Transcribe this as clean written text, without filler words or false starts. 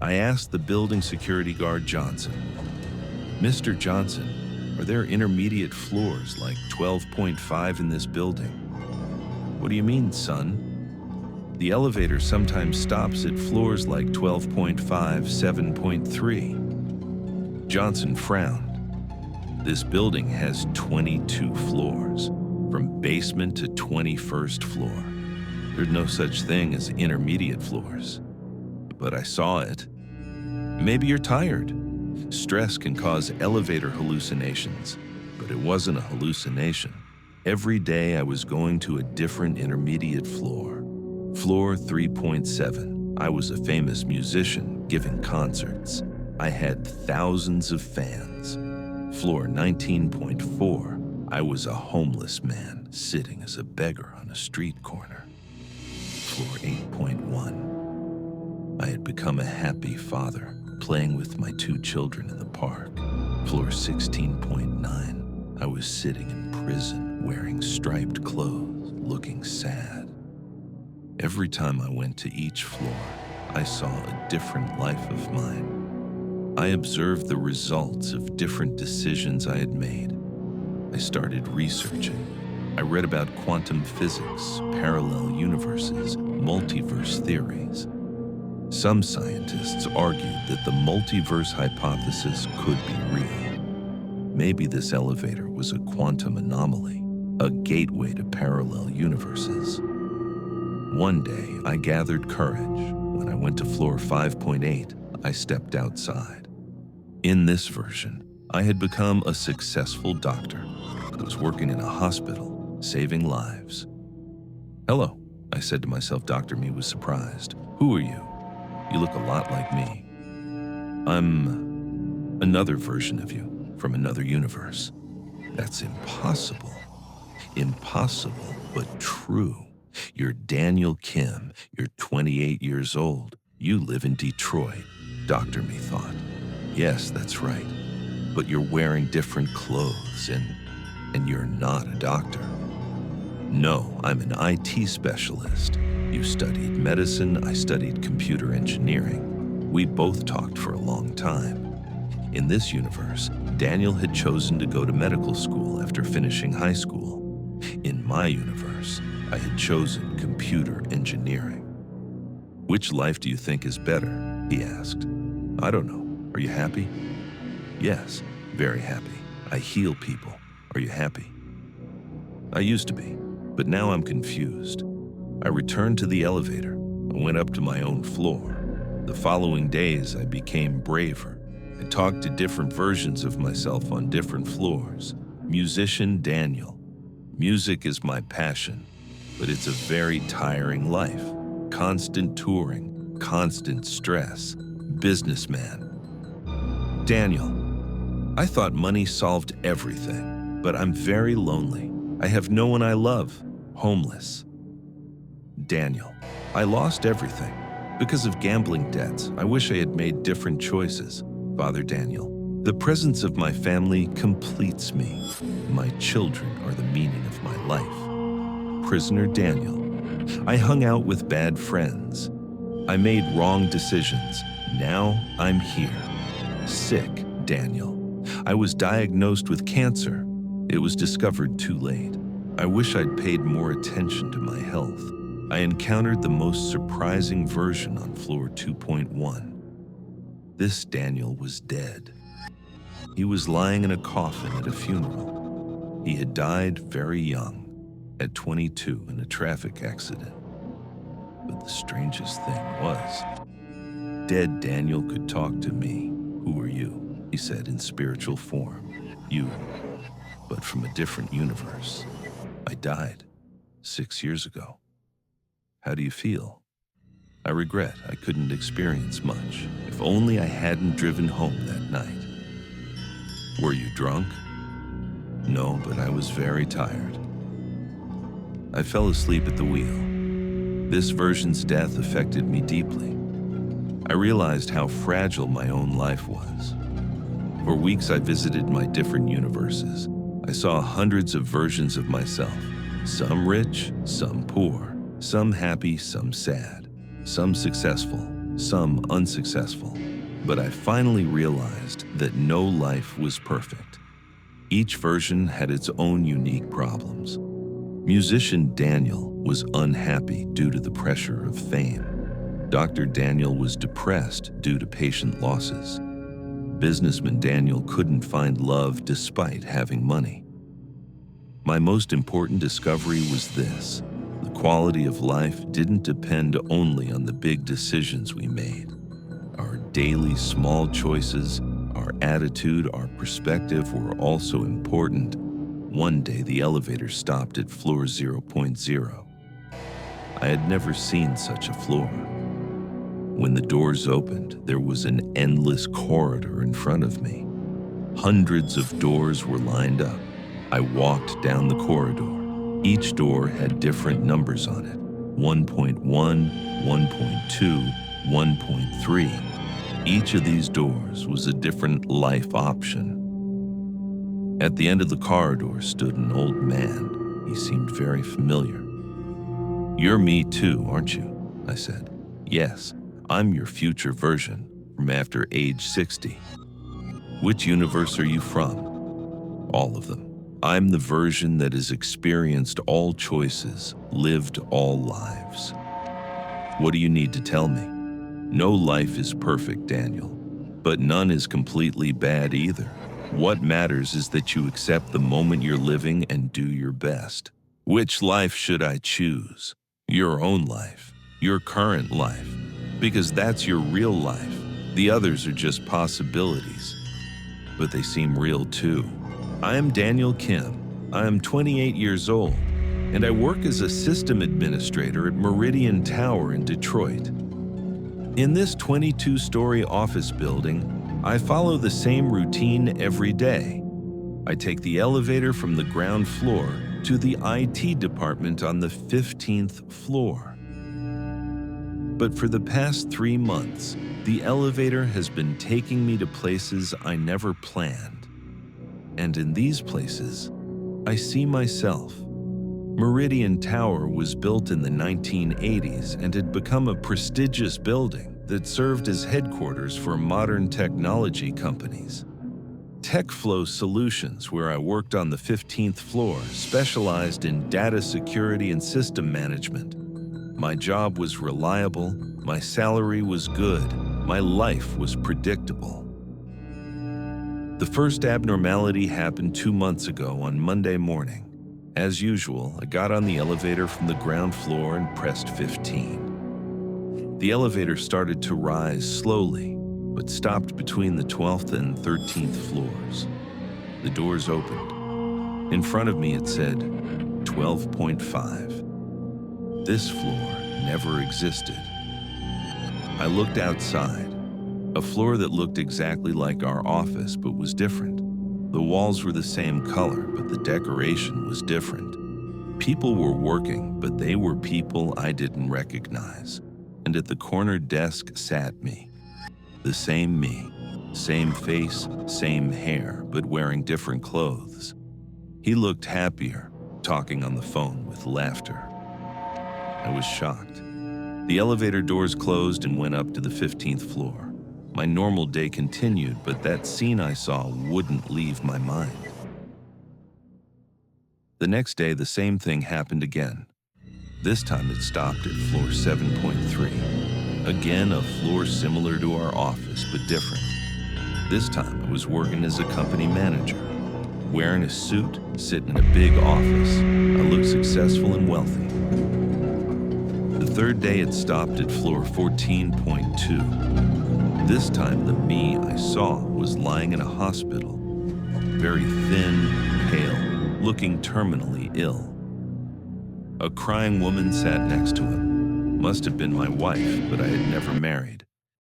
I asked the building security guard Johnson, "Mr. Johnson, are there intermediate floors like 12.5 in this building?" "What do you mean, son?" "The elevator sometimes stops at floors like 12.5, 7.3. Johnson frowned. "This building has 22 floors, from basement to 21st floor. There's no such thing as intermediate floors." "But I saw it." "Maybe you're tired. Stress can cause elevator hallucinations, but it wasn't a hallucination. Every day I was going to a different intermediate floor. Floor 3.7, I was a famous musician giving concerts. I had thousands of fans. Floor 19.4, I was a homeless man sitting as a beggar on a street corner. Floor 8.1, I had become a happy father, playing with my 2 children in the park. Floor 16.9, I was sitting in prison wearing striped clothes, looking sad. Every time I went to each floor, I saw a different life of mine. I observed the results of different decisions I had made. I started researching. I read about quantum physics, parallel universes, multiverse theories. Some scientists argued that the multiverse hypothesis could be real. Maybe this elevator was a quantum anomaly, a gateway to parallel universes. One day, I gathered courage. When I went to floor 5.8, I stepped outside. In this version, I had become a successful doctor. I was working in a hospital, saving lives. "Hello," I said to myself. Dr. Me was surprised. "Who are you? You look a lot like me." "I'm another version of you, from another universe." "That's impossible." "Impossible, but true. You're Daniel Kim. You're 28 years old. You live in Detroit." Dr. Me thought. "Yes, that's right. But you're wearing different clothes and you're not a doctor." "No, I'm an IT specialist. You studied medicine, I studied computer engineering. We both talked for a long time." In this universe, Daniel had chosen to go to medical school after finishing high school. In my universe, I had chosen computer engineering. "Which life do you think is better?" he asked. "I don't know. Are you happy?" "Yes, very happy. I heal people. Are you happy?" "I used to be, but now I'm confused." I returned to the elevator. I went up to my own floor. The following days, I became braver. I talked to different versions of myself on different floors. Musician Daniel. Music is my passion, but it's a very tiring life. Constant touring, constant stress. Businessman. Daniel. I thought money solved everything, but I'm very lonely. I have no one I love. Homeless. Daniel. I lost everything. Because of gambling debts, I wish I had made different choices. Father Daniel. The presence of my family completes me. My children are the meaning of my life. Prisoner Daniel. I hung out with bad friends. I made wrong decisions. Now I'm here. Sick Daniel. I was diagnosed with cancer. It was discovered too late. I wish I'd paid more attention to my health. I encountered the most surprising version on floor 2.1. This Daniel was dead. He was lying in a coffin at a funeral. He had died very young, at 22 in a traffic accident. But the strangest thing was, dead Daniel could talk to me. "Who are you?" he said in spiritual form. "You, but from a different universe. I died 6 years ago. How do you feel?" "I regret I couldn't experience much. If only I hadn't driven home that night." "Were you drunk?" "No, but I was very tired. I fell asleep at the wheel." This version's death affected me deeply. I realized how fragile my own life was. For weeks I visited my different universes. I saw hundreds of versions of myself, some rich, some poor, some happy, some sad, some successful, some unsuccessful, but I finally realized that no life was perfect. Each version had its own unique problems. Musician Daniel was unhappy due to the pressure of fame. Dr. Daniel was depressed due to patient losses. Businessman Daniel couldn't find love despite having money. My most important discovery was this: the quality of life didn't depend only on the big decisions we made. Our daily small choices, our attitude, our perspective were also important. One day the elevator stopped at floor 0.0. I had never seen such a floor. When the doors opened, there was an endless corridor in front of me. Hundreds of doors were lined up. I walked down the corridor. Each door had different numbers on it: 1.1, 1.2, 1.3. Each of these doors was a different life option. At the end of the corridor stood an old man. He seemed very familiar. "You're me too, aren't you?" I said. "Yes, I'm your future version, from after age 60. "Which universe are you from?" "All of them. I'm the version that has experienced all choices, lived all lives." "What do you need to tell me?" "No life is perfect, Daniel, but none is completely bad either. What matters is that you accept the moment you're living and do your best." "Which life should I choose?" "Your own life, your current life, because that's your real life. The others are just possibilities, but they seem real too." "I am Daniel Kim. I am 28 years old, and I work as a system administrator at Meridian Tower in Detroit. In this 22-story office building, I follow the same routine every day. I take the elevator from the ground floor to the IT department on the 15th floor. But for the past 3 months, the elevator has been taking me to places I never planned. And in these places, I see myself. Meridian Tower was built in the 1980s and had become a prestigious building that served as headquarters for modern technology companies. TechFlow Solutions, where I worked on the 15th floor, specialized in data security and system management. My job was reliable, my salary was good, my life was predictable. The first abnormality happened 2 months ago on Monday morning. As usual, I got on the elevator from the ground floor and pressed 15. The elevator started to rise slowly, but stopped between the 12th and 13th floors. The doors opened. In front of me it said 12.5. This floor never existed. I looked outside. A floor that looked exactly like our office but was different. The walls were the same color, but the decoration was different. People were working, but they were people I didn't recognize. And at the corner desk sat me. The same me. Same face, same hair, but wearing different clothes. He looked happier, talking on the phone with laughter. I was shocked. The elevator doors closed and went up to the 15th floor. My normal day continued, but that scene I saw wouldn't leave my mind. The next day, the same thing happened again. This time it stopped at floor 7.3. Again, a floor similar to our office, but different. This time I was working as a company manager. Wearing a suit, sitting in a big office. I looked successful and wealthy. The third day it stopped at floor 14.2. This time the me I saw was lying in a hospital, very thin, pale, looking terminally ill. A crying woman sat next to him. Must have been my wife, but I had never married.